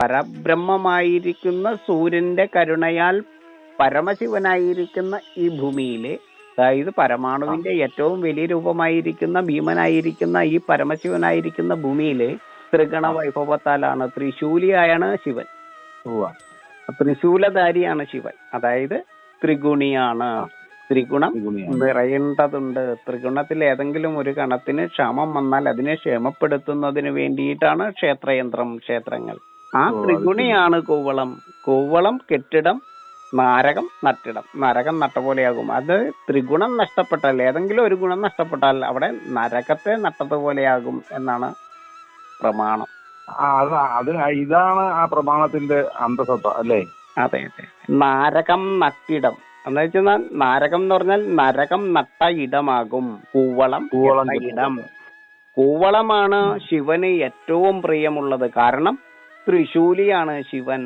പരബ്രഹ്മമായിരിക്കുന്ന സൂര്യന്റെ കരുണയാൽ പരമശിവനായിരിക്കുന്ന ഈ ഭൂമിയിലെ, അതായത് പരമാണുവിന്റെ ഏറ്റവും വലിയ രൂപമായിരിക്കുന്ന ഭീമനായിരിക്കുന്ന ഈ പരമശിവനായിരിക്കുന്ന ഭൂമിയിലെ ത്രിഗണ വൈഭവത്താലാണ്, ത്രിശൂലിയായാണ് ശിവൻ. ത്രിശൂലധാരിയാണ് ശിവൻ, അതായത് ത്രിഗുണിയാണ്. ത്രിഗുണം നിറയേണ്ടതുണ്ട്. ത്രിഗുണത്തിൽ ഏതെങ്കിലും ഒരു ഗണത്തിന് ക്ഷാമം വന്നാൽ അതിനെ ക്ഷേമപ്പെടുത്തുന്നതിന് വേണ്ടിയിട്ടാണ് ക്ഷേത്രയന്ത്രം, ക്ഷേത്രങ്ങൾ. ആ ത്രിഗുണിയാണ് കൂവളം. കൂവളം കെട്ടിടം, നാരകം നട്ടിടം. നരകം നട്ട പോലെയാകും. അത് ത്രിഗുണം നഷ്ടപ്പെട്ടാൽ, ഏതെങ്കിലും ഒരു ഗുണം നഷ്ടപ്പെട്ടാൽ അവിടെ നരകത്തെ നട്ടതുപോലെയാകും എന്നാണ് പ്രമാണം. ഇതാണ് ആ പ്രമാണത്തിന്റെ അന്തസത്ത അല്ലേ? അതെ അതെ. നാരകം നട്ടിടം എന്ന് വെച്ചാൽ, നാരകം എന്ന് പറഞ്ഞാൽ നരകം നട്ട ഇടമാകും കൂവളം ഇടം. കൂവളമാണ് ശിവന് ഏറ്റവും പ്രിയമുള്ളത്. കാരണം ത്രിശൂലിയാണ് ശിവൻ.